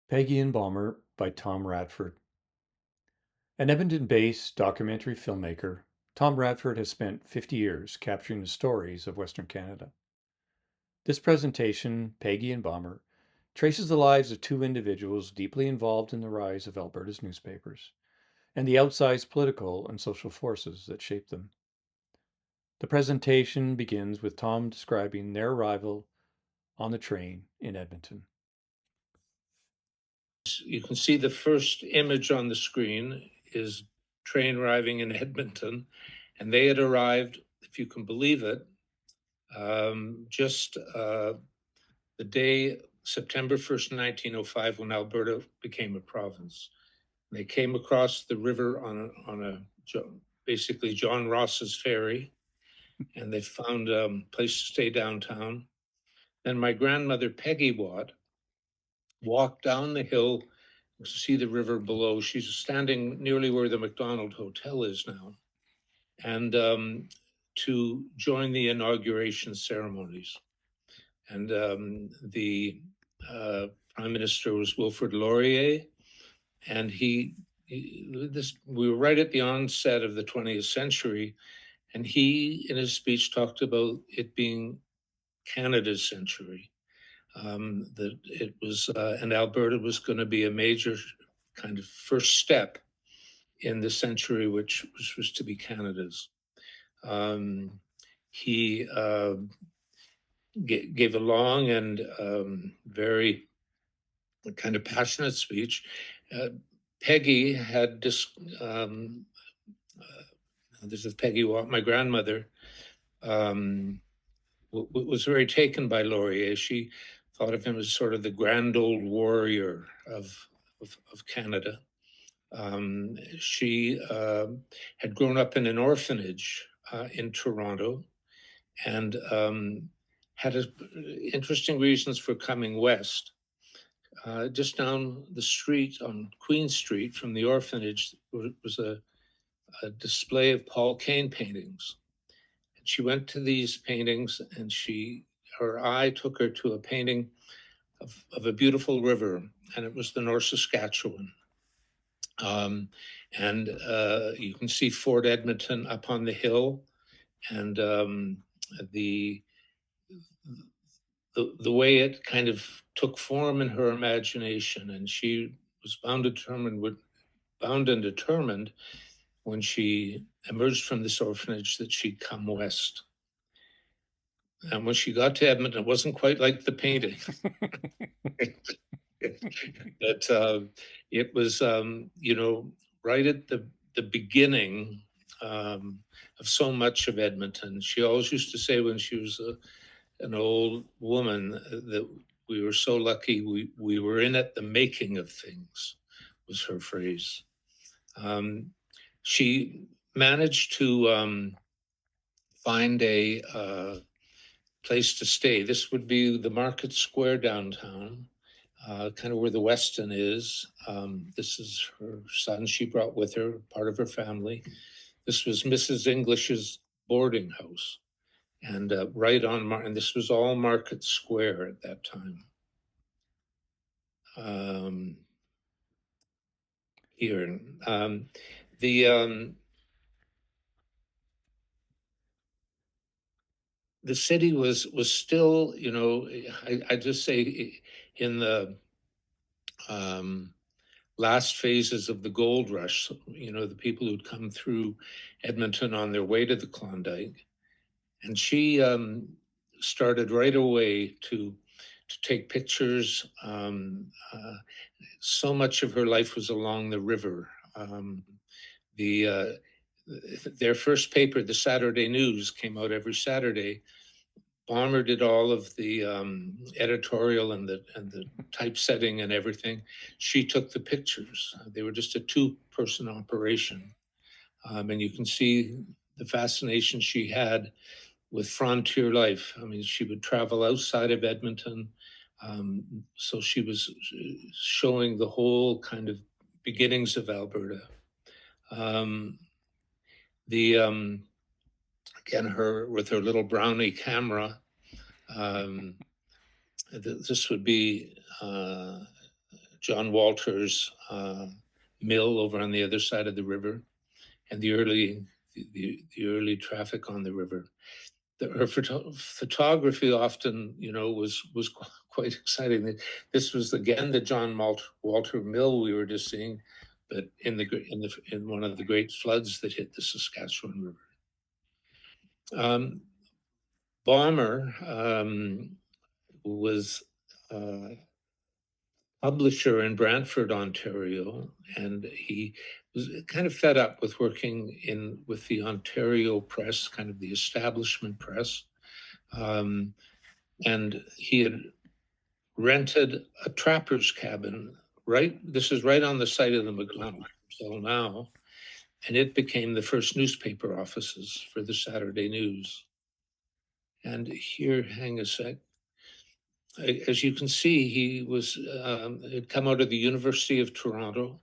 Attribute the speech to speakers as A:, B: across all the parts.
A: Peggy and Balmer by Tom Radford. An Edmonton-based documentary filmmaker, Tom Radford has spent 50 years capturing the stories of Western Canada. This presentation, Peggy and Balmer, traces the lives of two individuals deeply involved in the rise of Alberta's newspapers and the outsized political and social forces that shaped them. The presentation begins with Tom describing their arrival on the train in Edmonton.
B: You can see the first image on the screen is train arriving in Edmonton, and they had arrived, if you can believe it, just the day September 1st, 1905, when Alberta became a province. They came across the river on a basically John Ross's ferry, and they found a place to stay downtown. Then my grandmother Peggy Watt walked down the hill to see the river below. She's standing nearly where the McDonald Hotel is now, and to join the inauguration ceremonies. And the Prime Minister was Wilfrid Laurier, and we were right at the onset of the 20th century, and he, in his speech, talked about it being Canada's century. That it was, and Alberta was going to be a major kind of first step in the century, which was to be Canada's. He gave a long and very kind of passionate speech. Peggy had this. This is Peggy Watt, my grandmother. Was very taken by Laurier. She thought of him as sort of the grand old warrior of Canada. She had grown up in an orphanage in Toronto and had interesting reasons for coming west. Just down the street on Queen Street from the orphanage was a display of Paul Kane paintings. She went to these paintings and her eye took her to a painting of a beautiful river, and it was the North Saskatchewan. And you can see Fort Edmonton up on the hill, and the way it kind of took form in her imagination, and she was bound and determined when she emerged from this orphanage that she'd come west. And when she got to Edmonton, it wasn't quite like the painting. But it was, right at the beginning of so much of Edmonton. She always used to say when she was an old woman that we were so lucky we were in at the making of things, was her phrase. She managed to find a place to stay. This would be the Market Square downtown, kind of where the Westin is. This is her son she brought with her, part of her family. This was Mrs. English's boarding house. And and this was all Market Square at that time. Here, the city was still, I just say, in the last phases of the gold rush. The people who'd come through Edmonton on their way to the Klondike, and she started right away to take pictures. So much of her life was along the river. Their first paper, the Saturday News, came out every Saturday. Balmer did all of the editorial and the typesetting and everything. She took the pictures. They were just a two-person operation, and you can see the fascination she had with frontier life. I mean, she would travel outside of Edmonton, so she was showing the whole kind of beginnings of Alberta. Again, her with her little brownie camera. This would be John Walter's mill over on the other side of the river, and the early traffic on the river. Her photography often, was quite exciting. This was again the John Walter Mill we were just seeing, but in one of the great floods that hit the Saskatchewan River. Balmer was publisher in Brantford, Ontario, and he was kind of fed up with working with the Ontario press, kind of the establishment press. And he had rented a trapper's cabin. Right, this is right on the site of the McDonald Hotel now, and it became the first newspaper offices for the Saturday News. And here, hang a sec. As you can see, he had come out of the University of Toronto,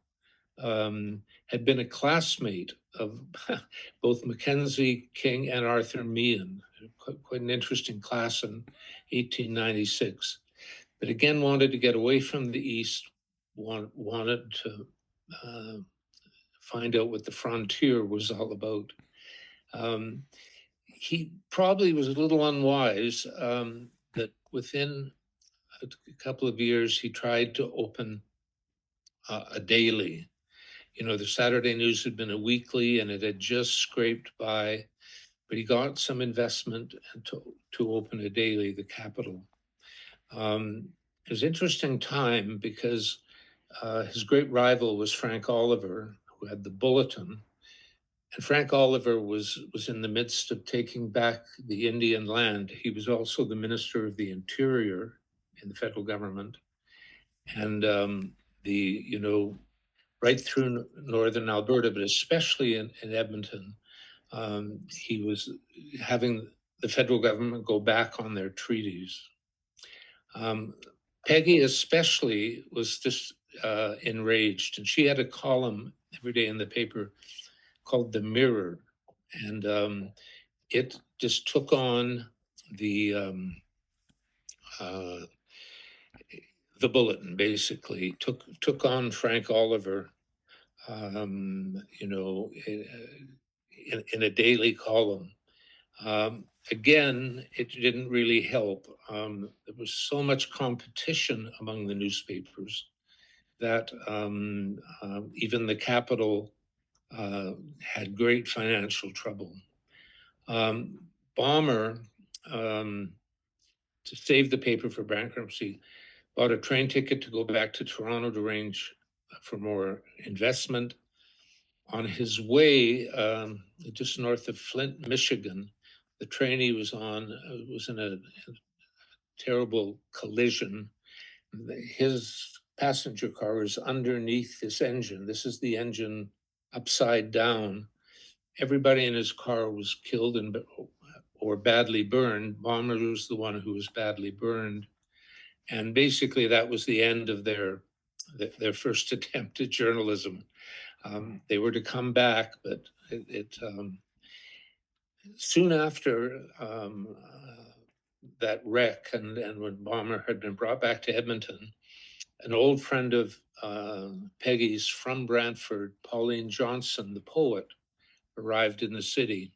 B: had been a classmate of both Mackenzie King and Arthur Meehan, quite an interesting class in 1896. But again, wanted to get away from the East, wanted to find out what the frontier was all about. He probably was a little unwise that within a couple of years, he tried to open a daily. The Saturday News had been a weekly and it had just scraped by, but he got some investment to open a daily, the Capital. It was an interesting time because his great rival was Frank Oliver, who had the Bulletin. And Frank Oliver was in the midst of taking back the Indian land. He was also the Minister of the Interior in the federal government. And right through northern Alberta, but especially in Edmonton, he was having the federal government go back on their treaties. Peggy especially was just enraged, and she had a column every day in the paper called The Mirror, and it just took on the Bulletin, basically took on Frank Oliver, in a daily column. Again, it didn't really help. There was so much competition among the newspapers that even the Capital had great financial trouble. Balmer, to save the paper for bankruptcy, bought a train ticket to go back to Toronto to arrange for more investment. On his way, just north of Flint, Michigan, the train he was on was in a terrible collision. His passenger car was underneath this engine. This is the engine upside down. Everybody in his car was killed or badly burned. Balmer was the one who was badly burned. And basically that was the end of their first attempt at journalism. They were to come back, but soon after that wreck and when Balmer had been brought back to Edmonton, an old friend of Peggy's from Brantford, Pauline Johnson, the poet, arrived in the city.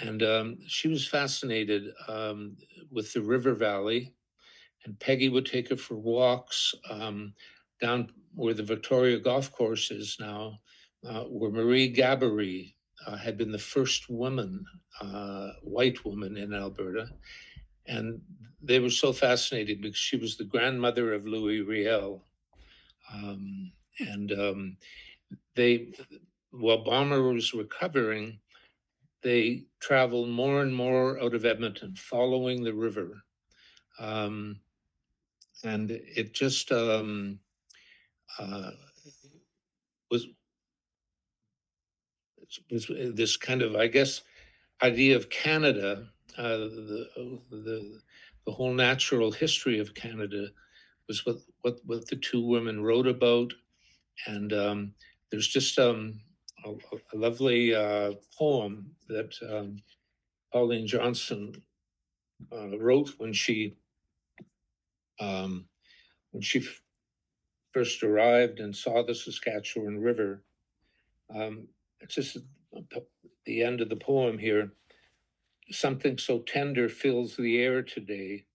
B: And she was fascinated with the river valley, and Peggy would take her for walks down where the Victoria Golf Course is now, where Marie Gabory had been the first woman, white woman in Alberta. And they were so fascinated because she was the grandmother of Louis Riel. While Balmer was recovering, they traveled more and more out of Edmonton, following the river. And it just was this kind of, I guess, idea of Canada, the whole natural history of Canada was what the two women wrote about. And there's just a lovely poem that Pauline Johnson wrote when she first arrived and saw the Saskatchewan River. It's just the end of the poem here. Something so tender fills the air today.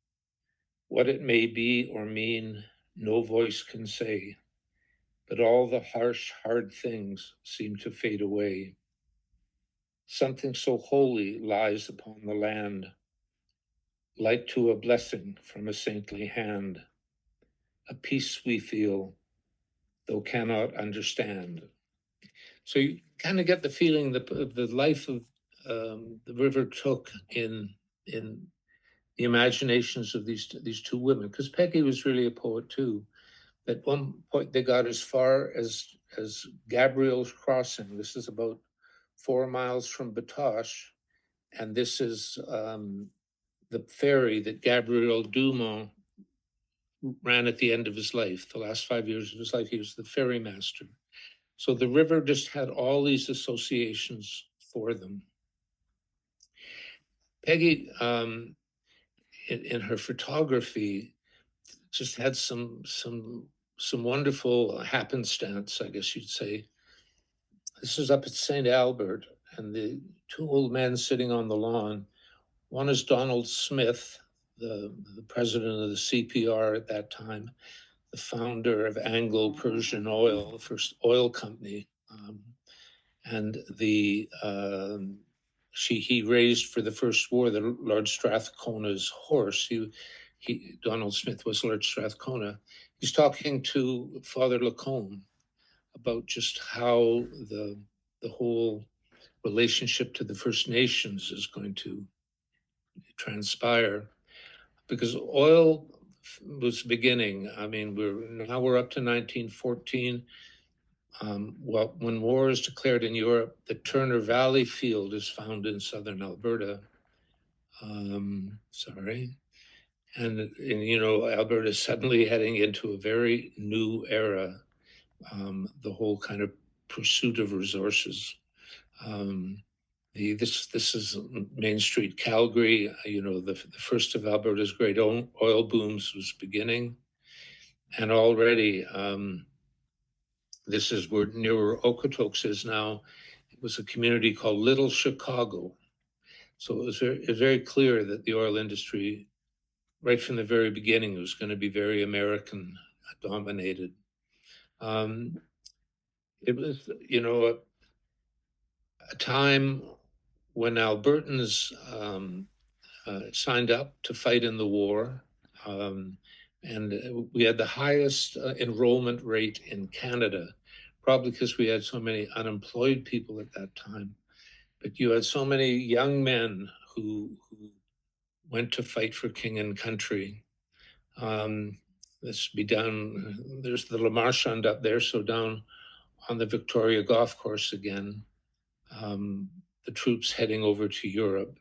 B: What it may be or mean, no voice can say, but all the harsh, hard things seem to fade away. Something so holy lies upon the land, like to a blessing from a saintly hand, a peace we feel, though cannot understand. So you kind of get the feeling that the life of the river took in the imaginations of these two women, because Peggy was really a poet too. At one point, they got as far as Gabriel's Crossing. This is about 4 miles from Batoche, and this is the ferry that Gabriel Dumont ran at the end of his life. The last 5 years of his life, he was the ferry master. So the river just had all these associations for them. Peggy, in her photography, just had some wonderful happenstance, I guess you'd say. This is up at St. Albert, and the two old men sitting on the lawn. One is Donald Smith, the president of the CPR at that time, the founder of Anglo-Persian Oil, the first oil company, and he raised for the first war the Lord Strathcona's horse. Donald Smith was Lord Strathcona. He's talking to Father Lacombe about just how the whole relationship to the First Nations is going to transpire, because oil was beginning. I mean, we're up to 1914. Well, when war is declared in Europe, the Turner Valley field is found in southern Alberta. Sorry. And Alberta is suddenly heading into a very new era, the whole kind of pursuit of resources. This is Main Street, Calgary. The first of Alberta's great oil booms was beginning, and already this is near where Okotoks is now. It was a community called Little Chicago. So it was very clear that the oil industry, right from the very beginning, was going to be very American dominated. It was, a time when Albertans signed up to fight in the war. And we had the highest enrollment rate in Canada, probably because we had so many unemployed people at that time. But you had so many young men who went to fight for king and country. This be down, there's the Le Marchand up there, so down on the Victoria Golf Course again, the troops heading over to Europe.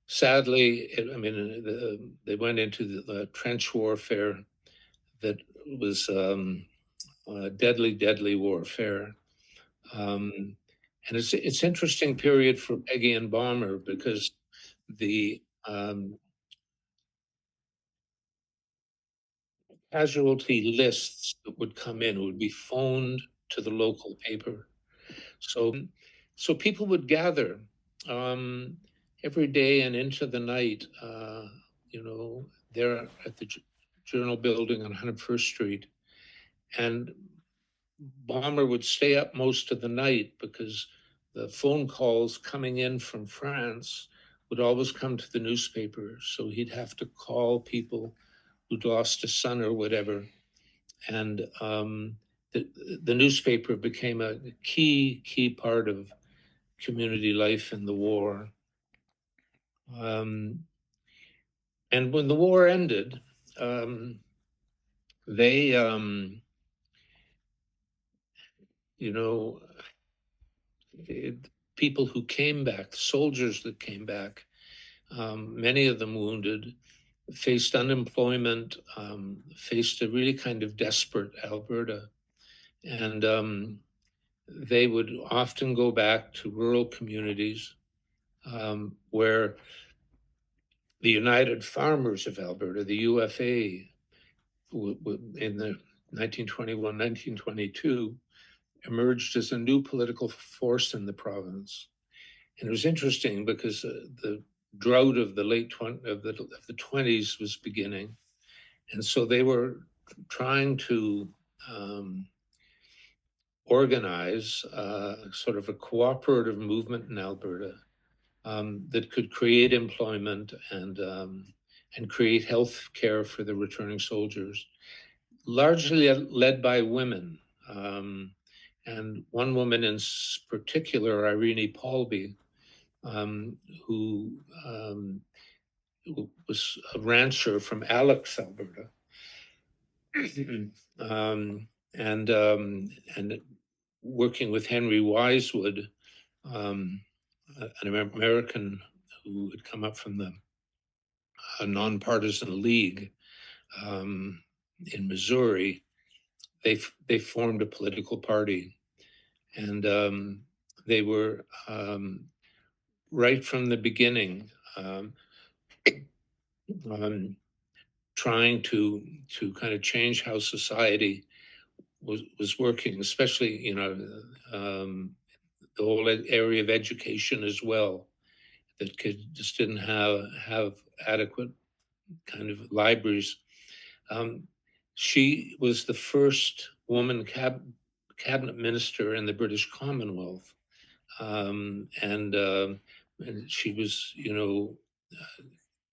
B: Sadly, they went into the trench warfare that was deadly, deadly warfare. And it's interesting period for Peggy and Balmer, because the casualty lists that would come in would be phoned to the local paper. So people would gather every day and into the night, there at the Journal building on 101st Street. And Balmer would stay up most of the night because the phone calls coming in from France would always come to the newspaper. So he'd have to call people who'd lost a son or whatever. And the newspaper became a key part of community life in the war. And when the war ended, they, people who came back, soldiers that came back, many of them wounded, faced unemployment, faced a really kind of desperate Alberta. And they would often go back to rural communities where the United Farmers of Alberta, the UFA, in the 1921, 1922, emerged as a new political force in the province. And it was interesting because the drought of the late 20s was beginning, and so they were trying to um, organize sort of a cooperative movement in Alberta that could create employment and create health care for the returning soldiers, largely led by women. And one woman in particular, Irene Paulby, um, who, um, who was a rancher from Alex, Alberta, um, and working with Henry Wisewood, um, an American who had come up from the nonpartisan league um, in Missouri. They formed a political party, and they were right from the beginning um, um, trying to kind of change how society was working, especially the whole area of education as well. That kids just didn't have adequate kind of libraries. Um, she was the first woman cabinet minister in the British Commonwealth, and she was,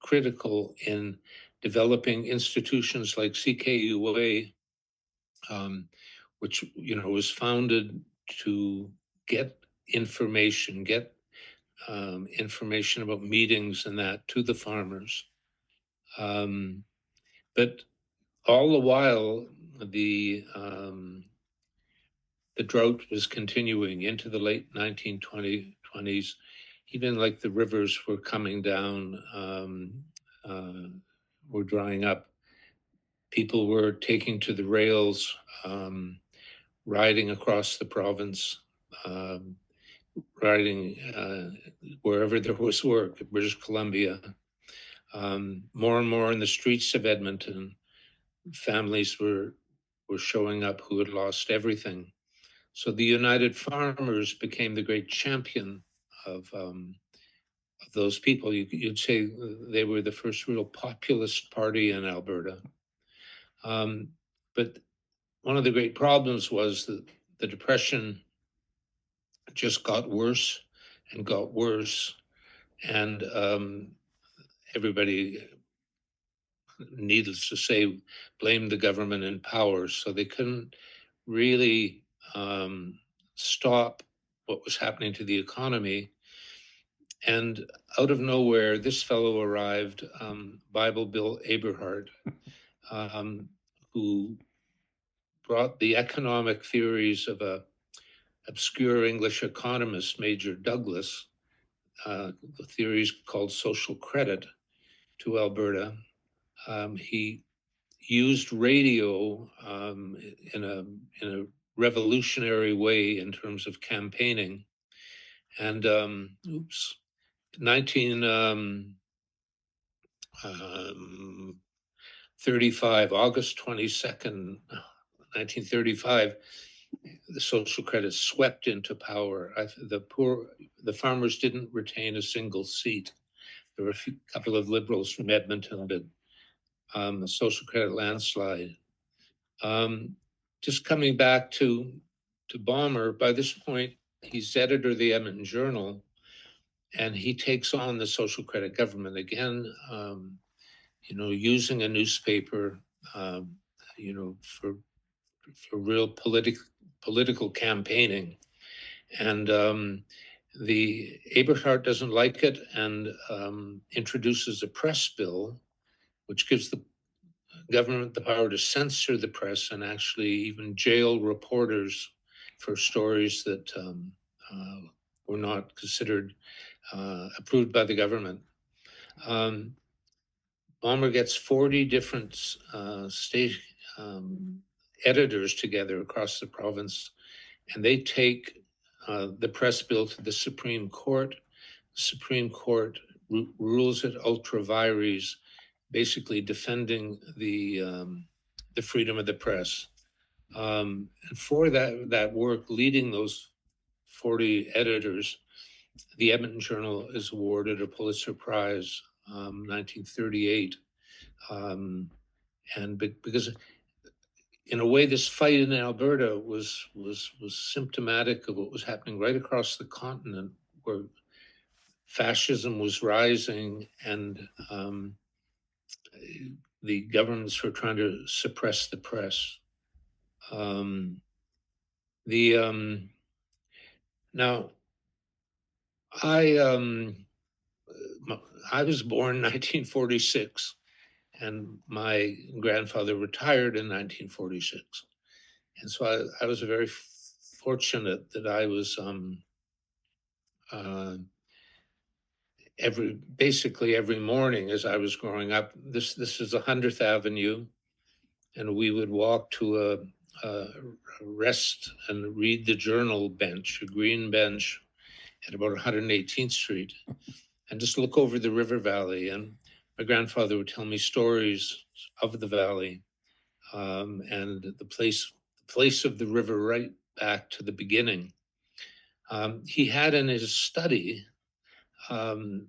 B: critical in developing institutions like CKUA, um, which was founded to get information about meetings and that to the farmers. But all the while, the um, the drought was continuing into the late 1920s. Even like the rivers were coming down, were drying up. People were taking to the rails, riding across the province, um, riding wherever there was work, British Columbia. More and more in the streets of Edmonton, families were showing up who had lost everything. So the United Farmers became the great champion of those people. You'd say they were the first real populist party in Alberta. But one of the great problems was that the Depression just got worse and got worse. And everybody, needless to say, blamed the government in power. So they couldn't really stop what was happening to the economy. And out of nowhere, this fellow arrived, Bible Bill Aberhart, um, who brought the economic theories of a obscure English economist, Major Douglas, the theories called social credit, to Alberta. He used radio in a revolutionary way in terms of campaigning. And 19 35, August 22nd, 1935, the social credit swept into power. The farmers didn't retain a single seat. There were a couple of liberals from Edmonton, but the social credit landslide. Just coming back to Balmer, by this point, he's editor of the Edmonton Journal, and he takes on the social credit government again, using a newspaper, um, for real political campaigning. And the Aberhart doesn't like it and introduces a press bill, which gives the government the power to censor the press and actually even jail reporters for stories that were not considered approved by the government. Balmer gets 40 different state editors together across the province, and they take the press bill to the Supreme Court. The Supreme Court rules it ultra vires, basically defending the freedom of the press. And for that work, leading those 40 editors, the Edmonton Journal is awarded a Pulitzer Prize, 1938. Um, and because in a way, this fight in Alberta was symptomatic of what was happening right across the continent, where fascism was rising, and the governments were trying to suppress the press. Um, the Now I I was born 1946, and my grandfather retired in 1946, and so I was very fortunate that I was uh, basically every morning as I was growing up. This is 100th Avenue, and we would walk to a rest and read the journal bench, a green bench at about 118th Street, and just look over the river valley. And my grandfather would tell me stories of the valley, and the place of the river right back to the beginning. He had in his study um,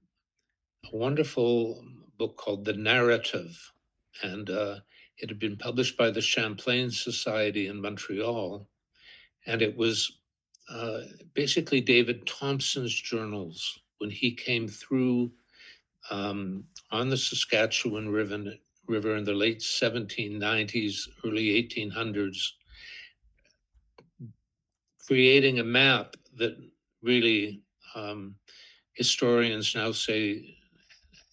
B: a wonderful book called The Narrative, and it had been published by the Champlain Society in Montreal, and it was uh, basically David Thompson's journals when he came through on the Saskatchewan River in the late 1790s, early 1800s, creating a map that really historians now say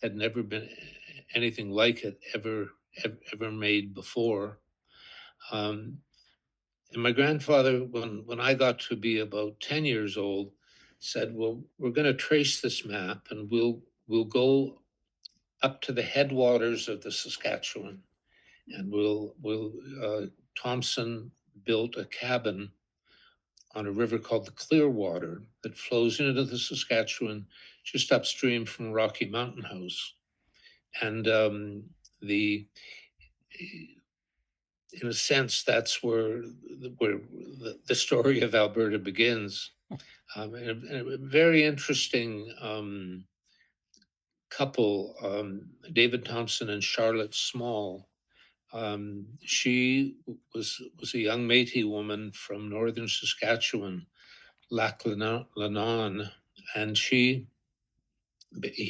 B: had never been anything like it ever made before. Um, and my grandfather, when I got to be about 10 years old, said, "Well, we're going to trace this map, and we'll go up to the headwaters of the Saskatchewan, and we'll Thompson built a cabin on a river called the Clearwater that flows into the Saskatchewan just upstream from Rocky Mountain House. And the in a sense, that's where the story of Alberta begins. And a very interesting couple, David Thompson and Charlotte Small. She was a young Métis woman from northern Saskatchewan, Lac Lenon, and he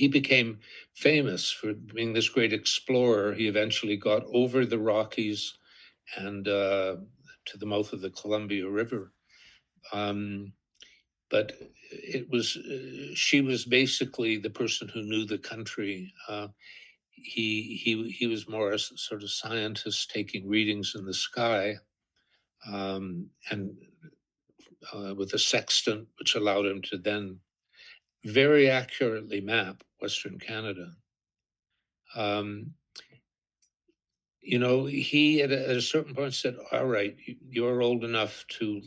B: became famous for being this great explorer. He eventually got over the Rockies and to the mouth of the Columbia River. Um, but she was basically the person who knew the country. He was more a sort of scientist taking readings in the sky, and with a sextant, which allowed him to then very accurately map Western Canada. Um, he at a certain point said, "All right, you're old enough to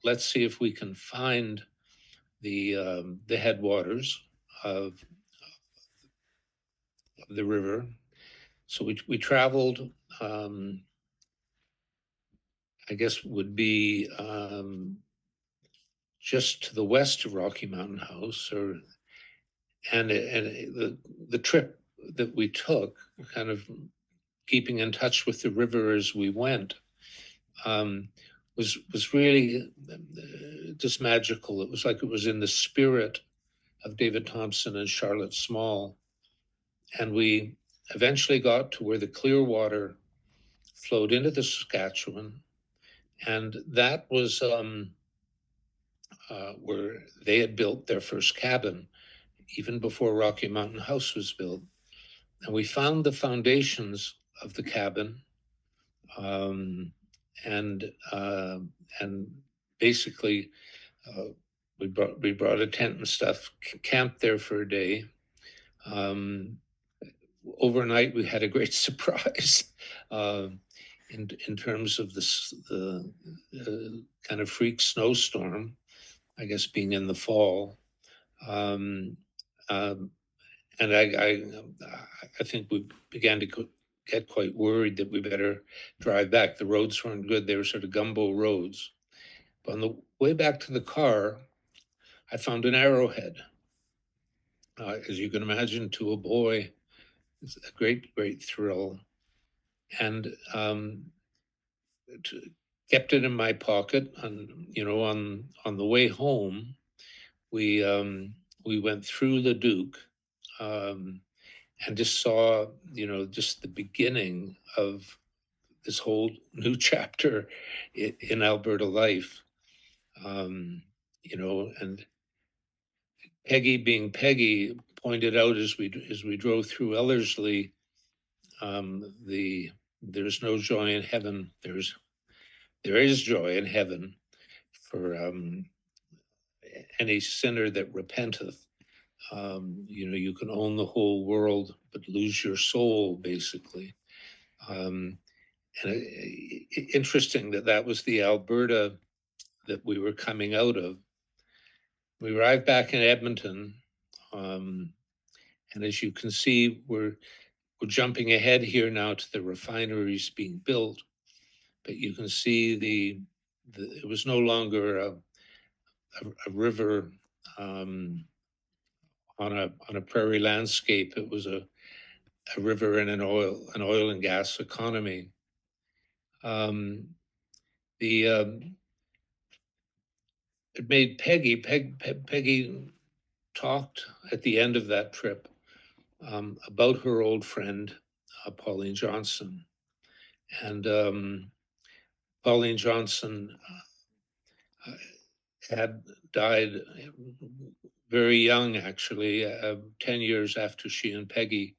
B: let's see if we can find the headwaters of, of the river." So we traveled. I guess would be just to the west of Rocky Mountain House, and the trip that we took, kind of keeping in touch with the river as we went, um, was really just magical. It was like it was in the spirit of David Thompson and Charlotte Small, and we eventually got to where the Clearwater flowed into the Saskatchewan, and that was where they had built their first cabin, even before Rocky Mountain House was built. And we found the foundations of the cabin, um, and and basically uh, we brought a tent and stuff, camped there for a day. Um, Overnight, we had a great surprise uh, in terms of the kind of freak snowstorm. I guess being in the fall, um, um, and I think we began to get quite worried that we better drive back. The roads weren't good. They were sort of gumbo roads. But on the way back to the car, I found an arrowhead. As you can imagine, to a boy, it's a great, great thrill. And kept it in my pocket. And on the way home, we we went through the Duke, um, and just saw just the beginning of this whole new chapter in Alberta life. Um, and Peggy, being Peggy, pointed out as we drove through Ellerslie, the there's no joy in heaven. There is joy in heaven for any sinner that repenteth. You can own the whole world but lose your soul, basically. Um, and interesting that was the Alberta that we were coming out of. We arrived back in Edmonton, um, and as you can see, we're jumping ahead here now to the refineries being built. But you can see it was no longer a river, on a prairie landscape. It was a river in an oil and gas economy. Um, the It made Peggy talked at the end of that trip, about her old friend, Pauline Johnson. And Pauline Johnson uh, had died very young, actually, 10 years after she and Peggy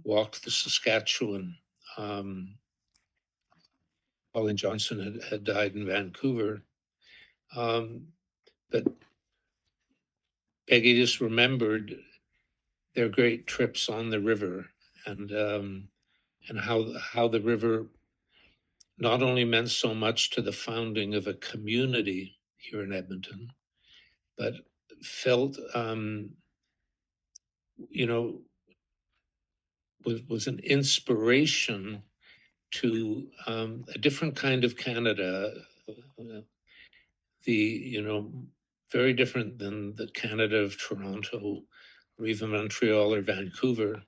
B: walked the Saskatchewan. Um, Pauline Johnson had died in Vancouver. But Peggy just remembered their great trips on the river, and how the river not only meant so much to the founding of a community here in Edmonton, but felt, you know, was an inspiration to a different kind of Canada, the very different than the Canada of Toronto or even Montreal or Vancouver.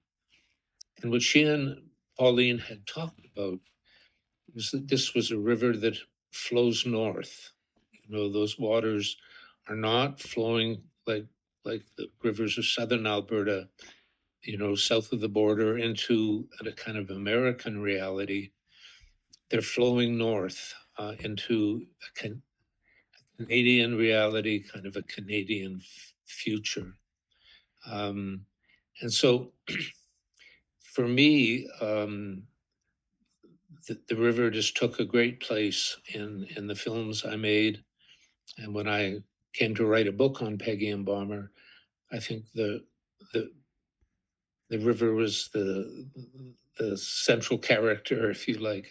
B: And what she and Pauline had talked about was that this was a river that flows north. Those waters are not flowing like the rivers of southern Alberta, south of the border into a kind of American reality. They're flowing north, into a Canadian reality, kind of a Canadian future. And so for me, the river just took a great place in the films I made. And when I came to write a book on Peggy and Balmer, I think the the river was the central character, if you like.